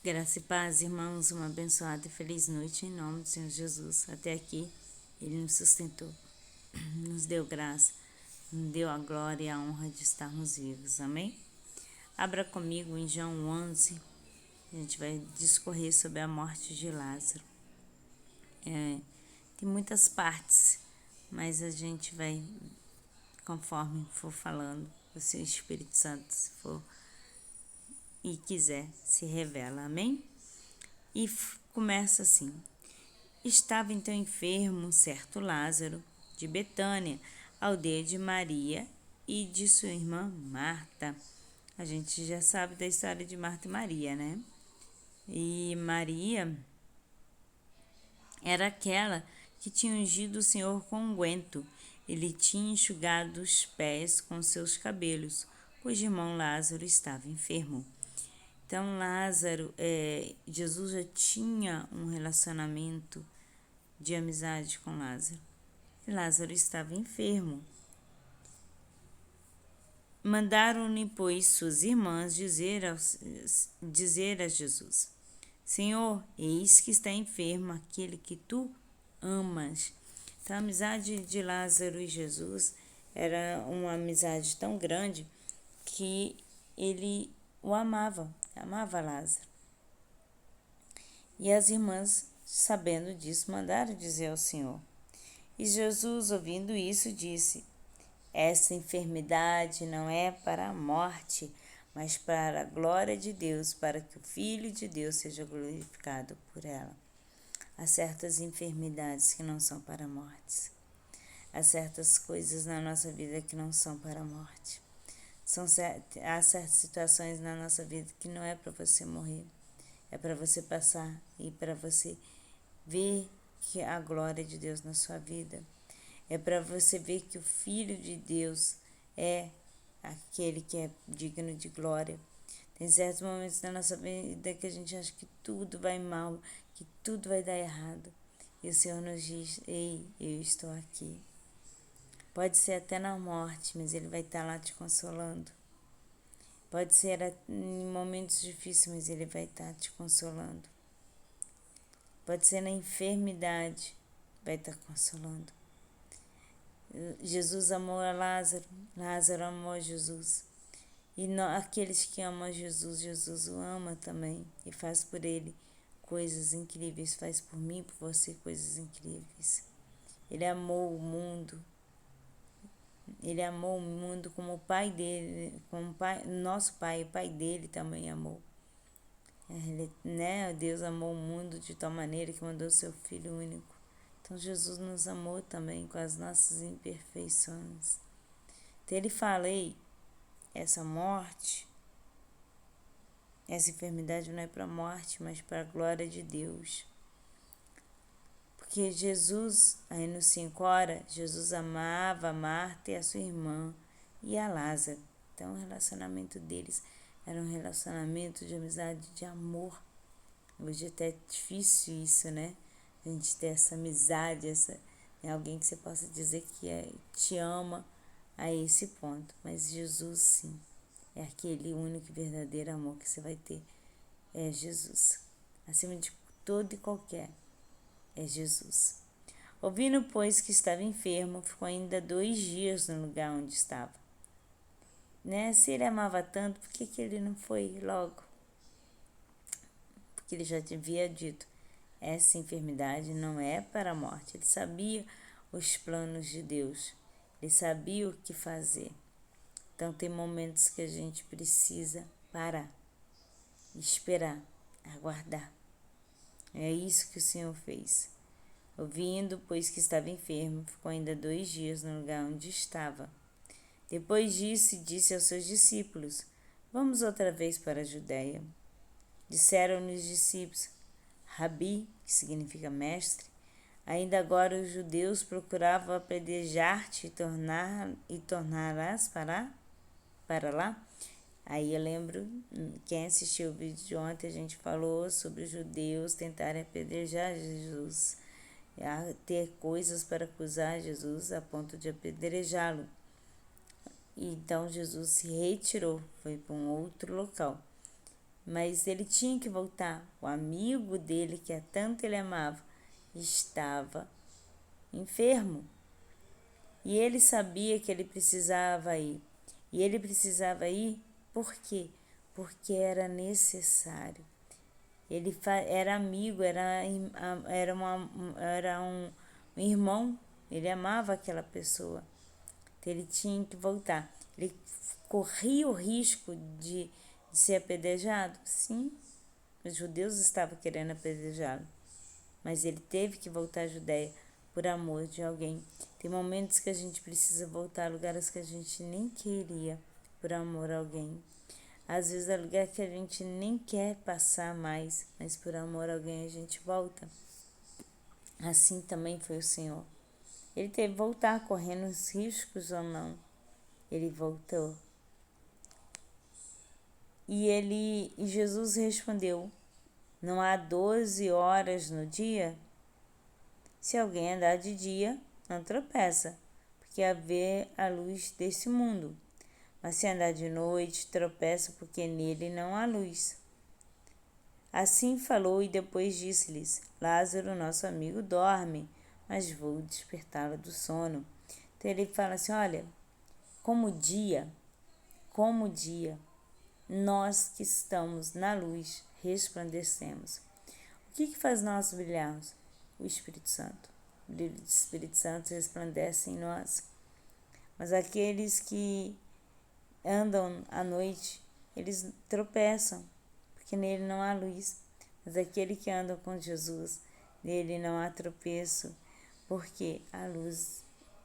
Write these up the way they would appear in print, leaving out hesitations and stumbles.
Graça e paz, irmãos, uma abençoada e feliz noite em nome do Senhor Jesus. Até aqui, Ele nos sustentou, nos deu graça, nos deu a glória e a honra de estarmos vivos, amém? Abra comigo em João 11, a gente vai discorrer sobre a morte de Lázaro. Tem muitas partes, mas a gente vai, conforme for falando, o seu Espírito Santo, se for e quiser, se revela, amém? E começa assim: estava então enfermo certo Lázaro, de Betânia, aldeia de Maria e de sua irmã Marta. A gente já sabe da história de Marta e Maria, né? E Maria era aquela que tinha ungido o Senhor com unguento. Ele tinha enxugado os pés com seus cabelos, pois o irmão Lázaro estava enfermo. Então, Jesus já tinha um relacionamento de amizade com Lázaro. E Lázaro estava enfermo. Mandaram-lhe, pois, suas irmãs dizer a Jesus: Senhor, eis que está enfermo aquele que tu amas. Então, a amizade de Lázaro e Jesus era uma amizade tão grande que ele o amava Lázaro. E as irmãs, sabendo disso, mandaram dizer ao Senhor. E Jesus, ouvindo isso, disse: essa enfermidade não é para a morte, mas para a glória de Deus, para que o Filho de Deus seja glorificado por ela. Há certas enfermidades que não são para a morte. Há certas coisas na nossa vida que não são para a morte. Há certas situações na nossa vida que não é para você morrer. É para você passar e para você ver que a glória de Deus na sua vida. É para você ver que o Filho de Deus é aquele que é digno de glória. Tem certos momentos na nossa vida que a gente acha que tudo vai mal, que tudo vai dar errado. E o Senhor nos diz: ei, eu estou aqui. Pode ser até na morte, mas Ele vai estar lá te consolando. Pode ser em momentos difíceis, mas Ele vai estar te consolando. Pode ser na enfermidade, vai estar consolando. Jesus amou a Lázaro, Lázaro amou a Jesus. E aqueles que amam Jesus, Jesus o ama também e faz por ele coisas incríveis, faz por mim, por você coisas incríveis. Ele amou o mundo. Ele amou o mundo como o pai dele, como nosso pai, o pai dele também amou. Deus amou o mundo de tal maneira que mandou seu Filho único. Então Jesus nos amou também com as nossas imperfeições. Então ele fala: ei, essa morte, essa enfermidade não é para a morte, mas para a glória de Deus. Porque Jesus, aí no 5 horas, Jesus amava a Marta e a sua irmã e a Lázaro. Então o relacionamento deles era um relacionamento de amizade, de amor. Hoje até é difícil isso, né? A gente ter essa amizade, alguém que você possa dizer que te ama a esse ponto. Mas Jesus, sim, é aquele único e verdadeiro amor que você vai ter. É Jesus. Acima de todo e qualquer, é Jesus. Ouvindo, pois, que estava enfermo, ficou ainda 2 dias no lugar onde estava. Se ele amava tanto, por que ele não foi logo? Porque ele já havia dito: essa enfermidade não é para a morte. Ele sabia os planos de Deus. Ele sabia o que fazer. Então tem momentos que a gente precisa parar, esperar, aguardar. É isso que o Senhor fez. Ouvindo, pois que estava enfermo, ficou ainda 2 dias no lugar onde estava. Depois disso, disse aos seus discípulos: vamos outra vez para a Judéia. Disseram-lhe os discípulos: Rabi, que significa mestre, ainda agora os judeus procuravam apedrejar-te e tornarás para lá? Aí eu lembro, quem assistiu o vídeo de ontem, a gente falou sobre os judeus tentarem apedrejar Jesus, ter coisas para acusar Jesus a ponto de apedrejá-lo. E então Jesus se retirou, foi para um outro local. mas ele tinha que voltar. O amigo dele, que tanto ele amava, estava enfermo. E ele sabia que ele precisava ir. E ele precisava ir por quê? Porque era necessário. Ele era amigo, era um irmão, ele amava aquela pessoa. Então ele tinha que voltar. Ele corria o risco de ser apedrejado? Sim, os judeus estavam querendo apedrejá-lo, mas ele teve que voltar à Judéia por amor de alguém. Tem momentos que a gente precisa voltar a lugares que a gente nem queria por amor a alguém. Às vezes é lugar que a gente nem quer passar mais, mas por amor a alguém a gente volta. Assim também foi o Senhor. Ele teve que voltar, correndo os riscos ou não. Ele voltou. E Jesus respondeu: não há 12 horas no dia? Se alguém andar de dia, não tropeça, porque vê a luz desse mundo. Mas se andar de noite, tropeça, porque nele não há luz. Assim falou e depois disse-lhes: Lázaro, nosso amigo, dorme, mas vou despertá-lo do sono. Então ele fala assim: olha, como dia, nós que estamos na luz resplandecemos. O que faz nós brilharmos? O Espírito Santo. O brilho do Espírito Santo resplandece em nós. Mas aqueles que andam à noite, eles tropeçam, porque nele não há luz. Mas aquele que anda com Jesus, nele não há tropeço, porque a luz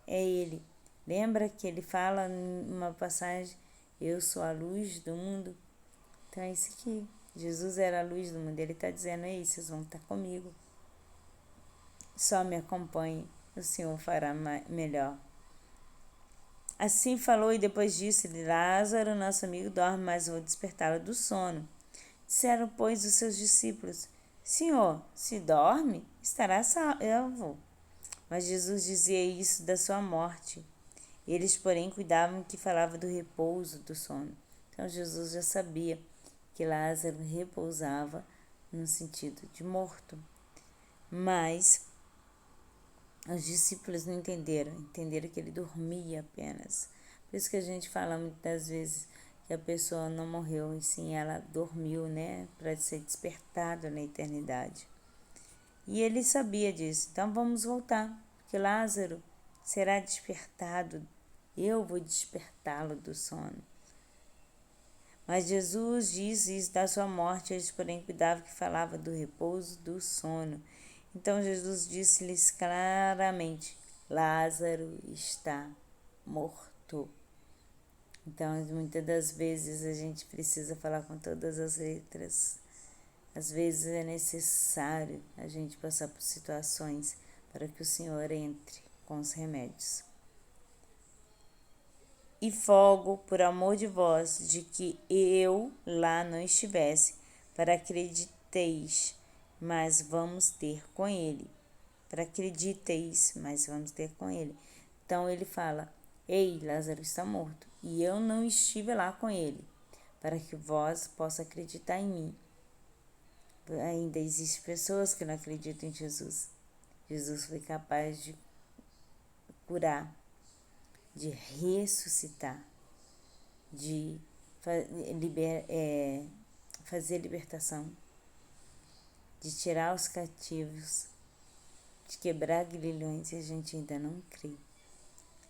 é ele. Lembra que ele fala numa passagem: eu sou a luz do mundo? Então é isso aqui. Jesus era a luz do mundo. Ele está dizendo: ei, vocês vão estar comigo. Só me acompanhe, o Senhor fará melhor. Assim falou e depois disse-lhe: Lázaro, nosso amigo, dorme, mas vou despertá-lo do sono. Disseram, pois, os seus discípulos: Senhor, se dorme, estará salvo. Mas Jesus dizia isso da sua morte. Eles, porém, cuidavam que falava do repouso do sono. Então Jesus já sabia que Lázaro repousava no sentido de morto. Mas os discípulos não entenderam que ele dormia apenas. Por isso que a gente fala muitas vezes que a pessoa não morreu, e sim ela dormiu, né, para ser despertada na eternidade. E ele sabia disso. Então vamos voltar, porque Lázaro será despertado. Eu vou despertá-lo do sono. Mas Jesus disse isso da sua morte, eles porém cuidavam que falava do repouso do sono. Então Jesus disse-lhes claramente: Lázaro está morto. Então, muitas das vezes a gente precisa falar com todas as letras. Às vezes é necessário a gente passar por situações para que o Senhor entre com os remédios. E folgo por amor de vós, de que eu lá não estivesse, para acrediteis, mas vamos ter com ele. Para acrediteis, mas vamos ter com ele. Então ele fala: ei, Lázaro está morto, e eu não estive lá com ele, para que vós possam acreditar em mim. Ainda existem pessoas que não acreditam em Jesus. Jesus foi capaz de curar, de ressuscitar, de fazer libertação, de tirar os cativos, de quebrar grilhões, e a gente ainda não crê.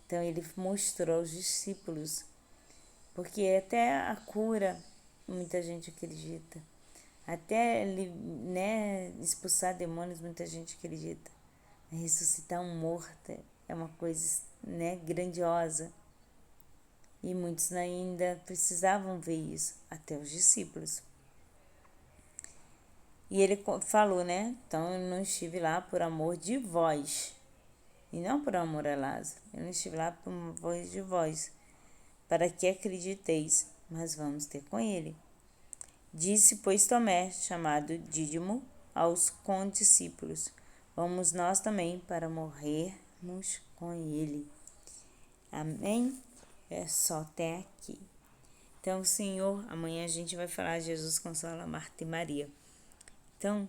Então ele mostrou aos discípulos, porque até a cura muita gente acredita, até expulsar demônios muita gente acredita, ressuscitar um morto é uma coisa grandiosa. E muitos ainda precisavam ver isso, até os discípulos. E ele falou, então eu não estive lá por amor de vós, e não por amor a Lázaro. Eu não estive lá por amor de vós, para que acrediteis, mas vamos ter com ele. Disse, pois, Tomé, chamado Dídimo, aos condiscípulos: vamos nós também para morrermos com ele. Amém? É só até aqui. Então, Senhor, amanhã a gente vai falar Jesus consola Marta e Maria. Então,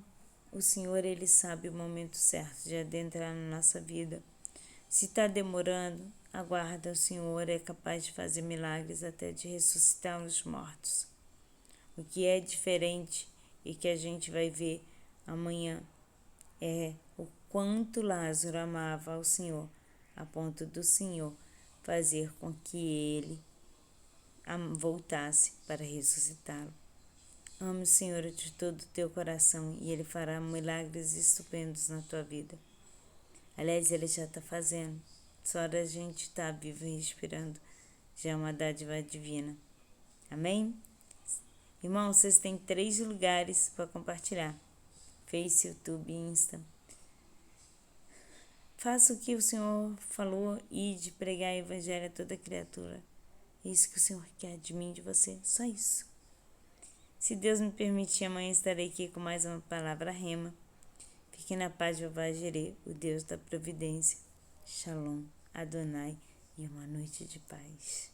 o Senhor, Ele sabe o momento certo de adentrar na nossa vida. Se está demorando, aguarda, o Senhor é capaz de fazer milagres até de ressuscitar os mortos. O que é diferente e que a gente vai ver amanhã é o quanto Lázaro amava ao Senhor, a ponto do Senhor fazer com que ele voltasse para ressuscitá-lo. Ame o Senhor de todo o teu coração e Ele fará milagres estupendos na tua vida. Aliás, Ele já está fazendo. Só da gente estar vivo e respirando já é uma dádiva divina. Amém? Irmãos, vocês têm 3 lugares para compartilhar: Face, YouTube e Insta. Faça o que o Senhor falou e de pregar o Evangelho a toda criatura. É isso que o Senhor quer de mim e de você. Só isso. Se Deus me permitir, amanhã estarei aqui com mais uma palavra rema. Fique na paz de Jeová Jireh, o Deus da providência. Shalom, Adonai, e uma noite de paz.